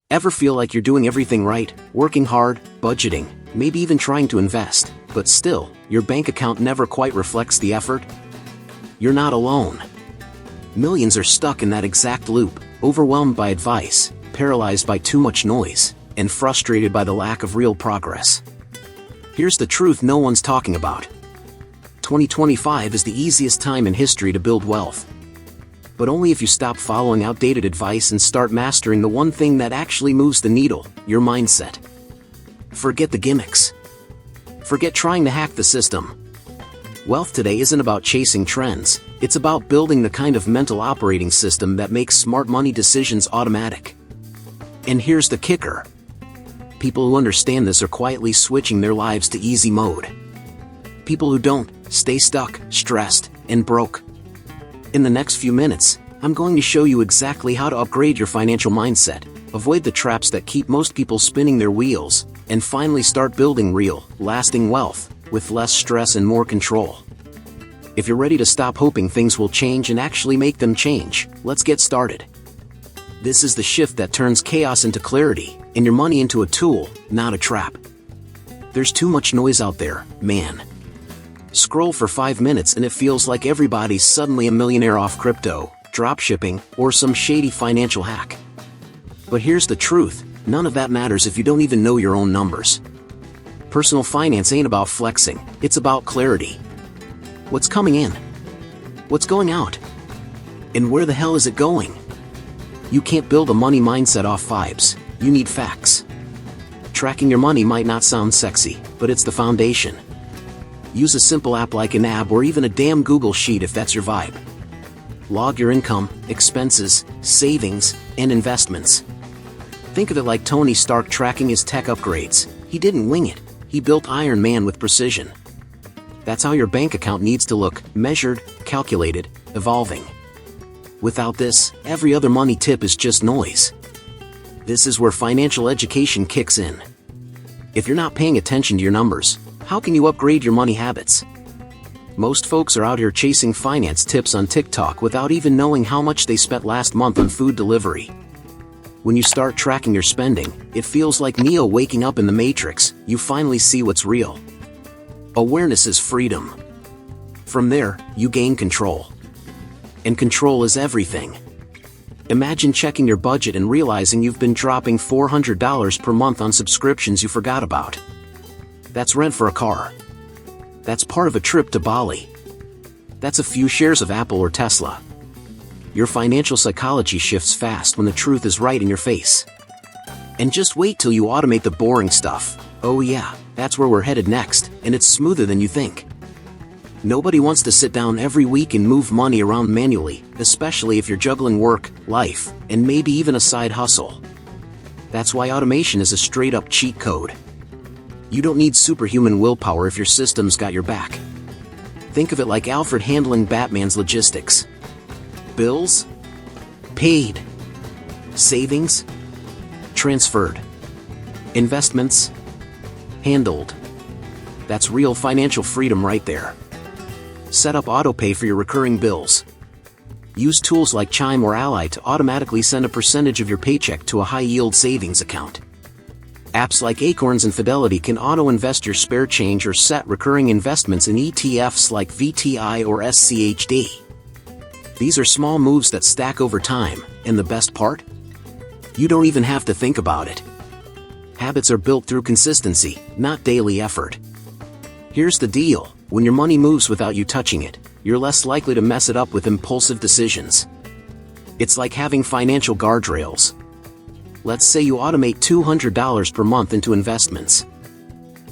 Ever feel like you're doing everything right, working hard, budgeting, maybe even trying to invest, but still, your bank account never quite reflects the effort? You're not alone. Millions are stuck in that exact loop, overwhelmed by advice, paralyzed by too much noise, and frustrated by the lack of real progress. Here's the truth no one's talking about. 2025 is the easiest time in history to build wealth. But only if you stop following outdated advice and start mastering the one thing that actually moves the needle, your mindset. Forget the gimmicks. Forget trying to hack the system. Wealth today isn't about chasing trends, it's about building the kind of mental operating system that makes smart money decisions automatic. And here's the kicker. People who understand this are quietly switching their lives to easy mode. People who don't, stay stuck, stressed, and broke. In the next few minutes, I'm going to show you exactly how to upgrade your financial mindset, avoid the traps that keep most people spinning their wheels, and finally start building real, lasting wealth, with less stress and more control. If you're ready to stop hoping things will change and actually make them change, let's get started. This is the shift that turns chaos into clarity, and your money into a tool, not a trap. There's too much noise out there, man. Scroll for 5 minutes and it feels like everybody's suddenly a millionaire off crypto, dropshipping, or some shady financial hack. But here's the truth, none of that matters if you don't even know your own numbers. Personal finance ain't about flexing, it's about clarity. What's coming in? What's going out? And where the hell is it going? You can't build a money mindset off vibes, you need facts. Tracking your money might not sound sexy, but it's the foundation. Use a simple app like an app or even a damn Google Sheet if that's your vibe. Log your income, expenses, savings, and investments. Think of it like Tony Stark tracking his tech upgrades. He didn't wing it, he built Iron Man with precision. That's how your bank account needs to look, measured, calculated, evolving. Without this, every other money tip is just noise. This is where financial education kicks in. If you're not paying attention to your numbers, how can you upgrade your money habits? Most folks are out here chasing finance tips on TikTok without even knowing how much they spent last month on food delivery. When you start tracking your spending, it feels like Neo waking up in the Matrix. You finally see what's real. Awareness is freedom. From there, you gain control. And control is everything. Imagine checking your budget and realizing you've been dropping $400 per month on subscriptions you forgot about. That's rent for a car. That's part of a trip to Bali. That's a few shares of Apple or Tesla. Your financial psychology shifts fast when the truth is right in your face. And just wait till you automate the boring stuff. Oh yeah, that's where we're headed next, and it's smoother than you think. Nobody wants to sit down every week and move money around manually, especially if you're juggling work, life, and maybe even a side hustle. That's why automation is a straight-up cheat code. You don't need superhuman willpower if your system's got your back. Think of it like Alfred handling Batman's logistics. Bills? Paid. Savings? Transferred. Investments? Handled. That's real financial freedom right there. Set up autopay for your recurring bills. Use tools like Chime or Ally to automatically send a percentage of your paycheck to a high-yield savings account. Apps like Acorns and Fidelity can auto-invest your spare change or set recurring investments in ETFs like VTI or SCHD. These are small moves that stack over time, and the best part? You don't even have to think about it. Habits are built through consistency, not daily effort. Here's the deal, when your money moves without you touching it, you're less likely to mess it up with impulsive decisions. It's like having financial guardrails. Let's say you automate $200 per month into investments.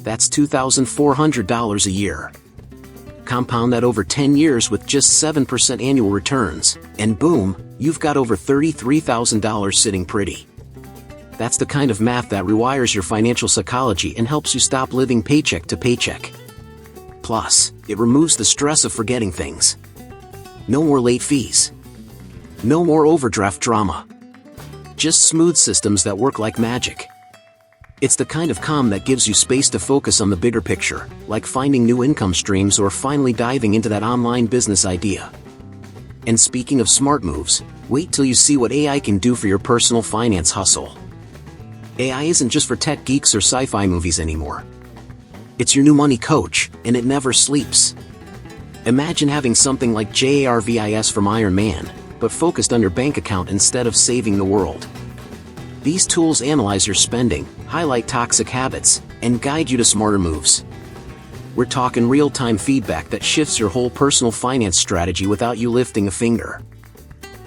That's $2,400 a year. Compound that over 10 years with just 7% annual returns, and boom, you've got over $33,000 sitting pretty. That's the kind of math that rewires your financial psychology and helps you stop living paycheck to paycheck. Plus, it removes the stress of forgetting things. No more late fees. No more overdraft drama. Just smooth systems that work like magic. It's the kind of calm that gives you space to focus on the bigger picture, like finding new income streams or finally diving into that online business idea. And speaking of smart moves, wait till you see what AI can do for your personal finance hustle. AI isn't just for tech geeks or sci-fi movies anymore. It's your new money coach, and it never sleeps. Imagine having something like JARVIS from Iron Man, but focused on your bank account instead of saving the world. These tools analyze your spending, highlight toxic habits, and guide you to smarter moves. We're talking real-time feedback that shifts your whole personal finance strategy without you lifting a finger.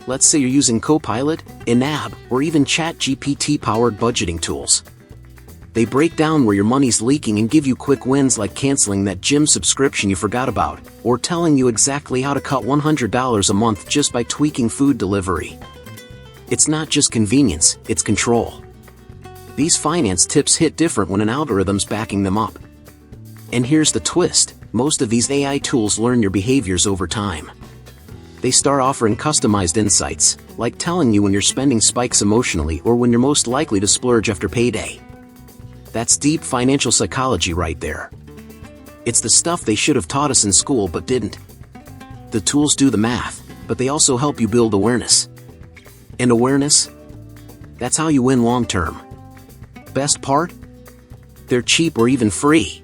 Let's say you're using Copilot, Inab, or even ChatGPT-powered budgeting tools. They break down where your money's leaking and give you quick wins like canceling that gym subscription you forgot about, or telling you exactly how to cut $100 a month just by tweaking food delivery. It's not just convenience, it's control. These finance tips hit different when an algorithm's backing them up. And here's the twist, most of these AI tools learn your behaviors over time. They start offering customized insights, like telling you when your spending spikes emotionally or when you're most likely to splurge after payday. That's deep financial psychology right there. It's the stuff they should have taught us in school but didn't. The tools do the math, but they also help you build awareness. And awareness? That's how you win long term. Best part? They're cheap or even free.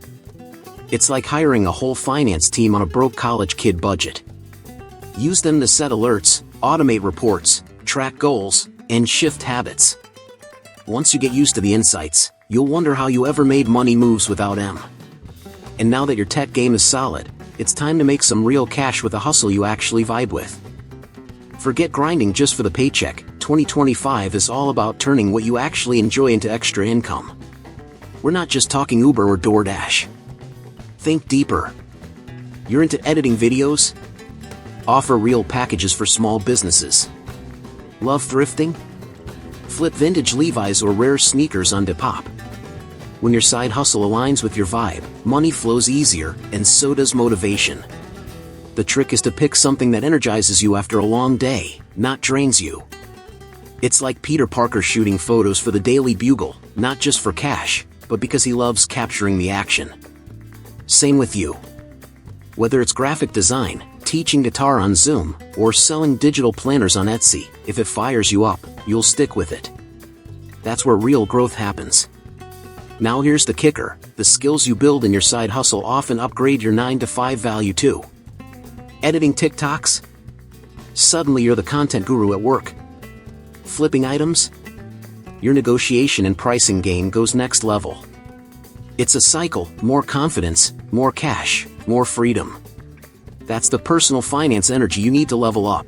It's like hiring a whole finance team on a broke college kid budget. Use them to set alerts, automate reports, track goals, and shift habits. Once you get used to the insights, you'll wonder how you ever made money moves without them. And now that your tech game is solid, it's time to make some real cash with a hustle you actually vibe with. Forget grinding just for the paycheck. 2025 is all about turning what you actually enjoy into extra income. We're not just talking Uber or DoorDash. Think deeper. You're into editing videos? Offer real packages for small businesses. Love thrifting? Flip vintage Levi's or rare sneakers on Depop. When your side hustle aligns with your vibe, money flows easier, and so does motivation. The trick is to pick something that energizes you after a long day, not drains you. It's like Peter Parker shooting photos for the Daily Bugle, not just for cash, but because he loves capturing the action. Same with you. Whether it's graphic design, teaching guitar on Zoom, or selling digital planners on Etsy, if it fires you up, you'll stick with it. That's where real growth happens. Now here's the kicker, the skills you build in your side hustle often upgrade your 9-to-5 value too. Editing TikToks? Suddenly you're the content guru at work. Flipping items? Your negotiation and pricing game goes next level. It's a cycle, more confidence, more cash, more freedom. That's the personal finance energy you need to level up.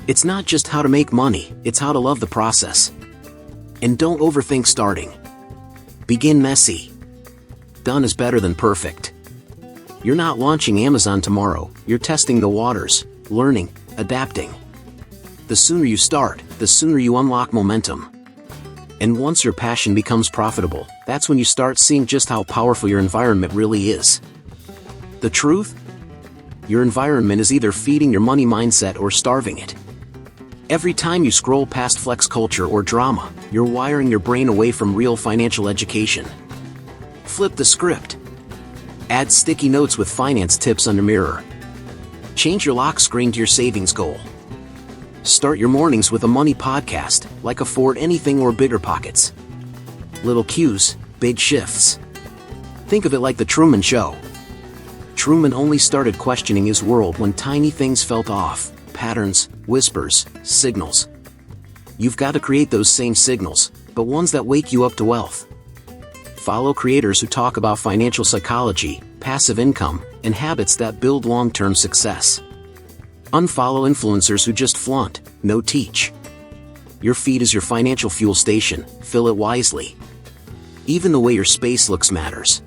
It's not just how to make money, it's how to love the process. And don't overthink starting. Begin messy. Done is better than perfect. You're not launching Amazon tomorrow, you're testing the waters, learning, adapting. The sooner you start, the sooner you unlock momentum. And once your passion becomes profitable, that's when you start seeing just how powerful your environment really is. The truth? Your environment is either feeding your money mindset or starving it. Every time you scroll past flex culture or drama, you're wiring your brain away from real financial education. Flip the script. Add sticky notes with finance tips under Mirror. Change your lock screen to your savings goal. Start your mornings with a money podcast, like Afford Anything or Bigger Pockets. Little cues, big shifts. Think of it like the Truman Show. Truman only started questioning his world when tiny things felt off. Patterns, whispers, signals. You've got to create those same signals, but ones that wake you up to wealth. Follow creators who talk about financial psychology, passive income, and habits that build long-term success. Unfollow influencers who just flaunt, no teach. Your feed is your financial fuel station, fill it wisely. Even the way your space looks matters.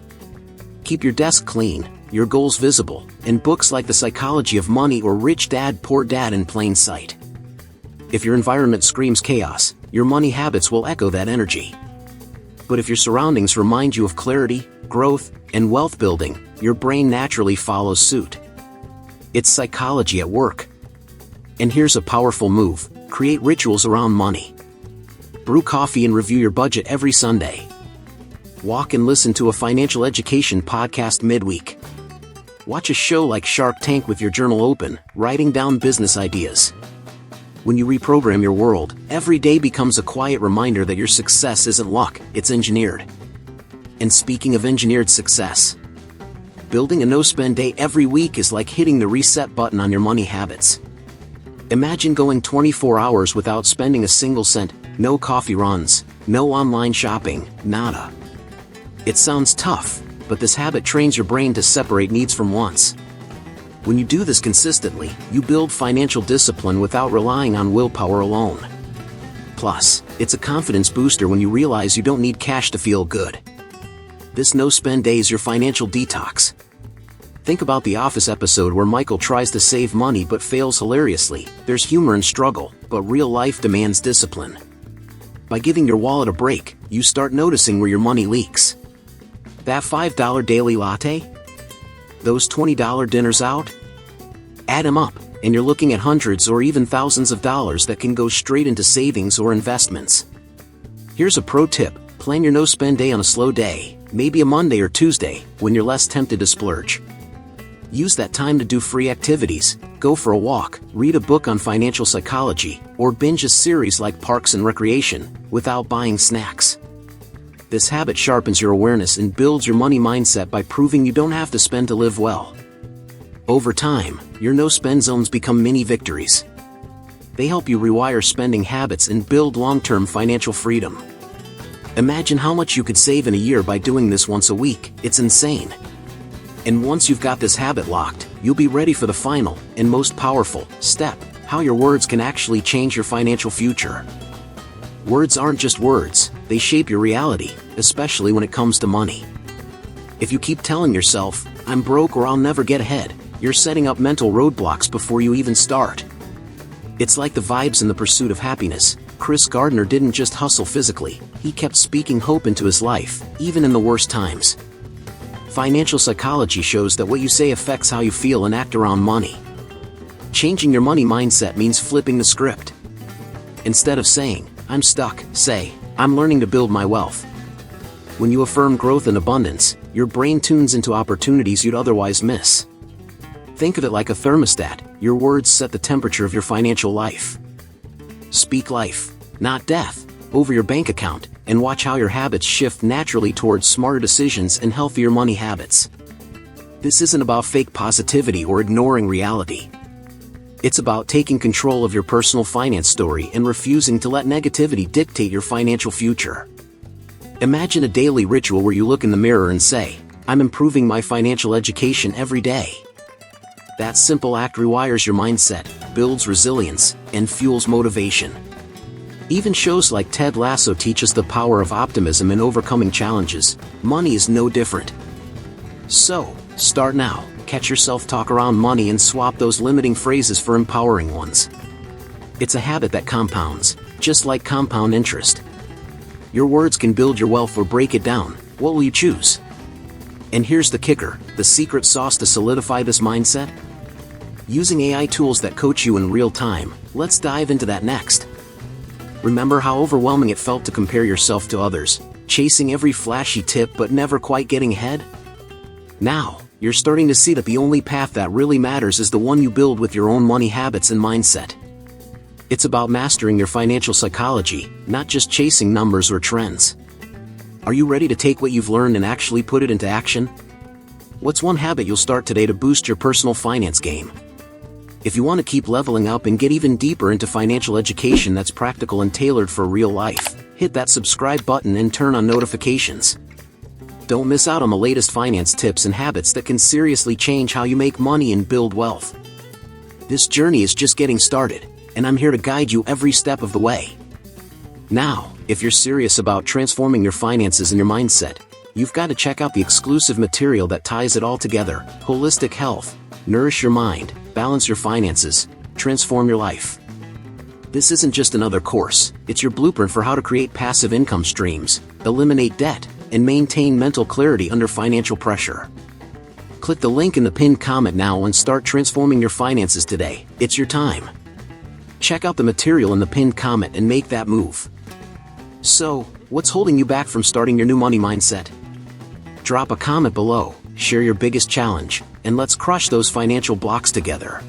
Keep your desk clean, your goals visible, and books like The Psychology of Money or Rich Dad Poor Dad in plain sight. If your environment screams chaos, your money habits will echo that energy. But if your surroundings remind you of clarity, growth, and wealth building, your brain naturally follows suit. It's psychology at work. And here's a powerful move, create rituals around money. Brew coffee and review your budget every Sunday. Walk and listen to a financial education podcast midweek. Watch a show like Shark Tank with your journal open, writing down business ideas. When you reprogram your world, every day becomes a quiet reminder that your success isn't luck, it's engineered. And speaking of engineered success, building a no-spend day every week is like hitting the reset button on your money habits. Imagine going 24 hours without spending a single cent, no coffee runs, no online shopping, nada. It sounds tough, but this habit trains your brain to separate needs from wants. When you do this consistently, you build financial discipline without relying on willpower alone. Plus, it's a confidence booster when you realize you don't need cash to feel good. This no-spend day is your financial detox. Think about the Office episode where Michael tries to save money but fails hilariously. There's humor and struggle, but real life demands discipline. By giving your wallet a break, you start noticing where your money leaks. That $5 daily latte? Those $20 dinners out? Add them up, and you're looking at hundreds or even thousands of dollars that can go straight into savings or investments. Here's a pro tip: plan your no-spend day on a slow day, maybe a Monday or Tuesday, when you're less tempted to splurge. Use that time to do free activities, go for a walk, read a book on financial psychology, or binge a series like Parks and Recreation, without buying snacks. This habit sharpens your awareness and builds your money mindset by proving you don't have to spend to live well. Over time, your no-spend zones become mini victories. They help you rewire spending habits and build long-term financial freedom. Imagine how much you could save in a year by doing this once a week. It's insane. And once you've got this habit locked, you'll be ready for the final, and most powerful, step: how your words can actually change your financial future. Words aren't just words, they shape your reality, especially when it comes to money. If you keep telling yourself, "I'm broke or I'll never get ahead," you're setting up mental roadblocks before you even start. It's like the vibes in The Pursuit of Happiness. Chris Gardner didn't just hustle physically, he kept speaking hope into his life, even in the worst times. Financial psychology shows that what you say affects how you feel and act around money. Changing your money mindset means flipping the script. Instead of saying, "I'm stuck," say, "I'm learning to build my wealth." When you affirm growth and abundance, your brain tunes into opportunities you'd otherwise miss. Think of it like a thermostat: your words set the temperature of your financial life. Speak life, not death, over your bank account, and watch how your habits shift naturally towards smarter decisions and healthier money habits. This isn't about fake positivity or ignoring reality. It's about taking control of your personal finance story and refusing to let negativity dictate your financial future. Imagine a daily ritual where you look in the mirror and say, "I'm improving my financial education every day." That simple act rewires your mindset, builds resilience, and fuels motivation. Even shows like Ted Lasso teach us the power of optimism in overcoming challenges. Money is no different. So, start now, catch yourself talk around money and swap those limiting phrases for empowering ones. It's a habit that compounds, just like compound interest. Your words can build your wealth or break it down. What will you choose? And here's the kicker, the secret sauce to solidify this mindset? Using AI tools that coach you in real time. Let's dive into that next. Remember how overwhelming it felt to compare yourself to others, chasing every flashy tip but never quite getting ahead? Now, you're starting to see that the only path that really matters is the one you build with your own money habits and mindset. It's about mastering your financial psychology, not just chasing numbers or trends. Are you ready to take what you've learned and actually put it into action? What's one habit you'll start today to boost your personal finance game? If you want to keep leveling up and get even deeper into financial education that's practical and tailored for real life, hit that subscribe button and turn on notifications. Don't miss out on the latest finance tips and habits that can seriously change how you make money and build wealth. This journey is just getting started, and I'm here to guide you every step of the way. Now, if you're serious about transforming your finances and your mindset, you've got to check out the exclusive material that ties it all together: Holistic Health. Nourish your mind, balance your finances, transform your life. This isn't just another course, it's your blueprint for how to create passive income streams, eliminate debt, and maintain mental clarity under financial pressure. Click the link in the pinned comment now and start transforming your finances today. It's your time. Check out the material in the pinned comment and make that move. So, what's holding you back from starting your new money mindset? Drop a comment below, share your biggest challenge, and let's crush those financial blocks together.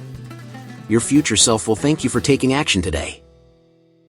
Your future self will thank you for taking action today.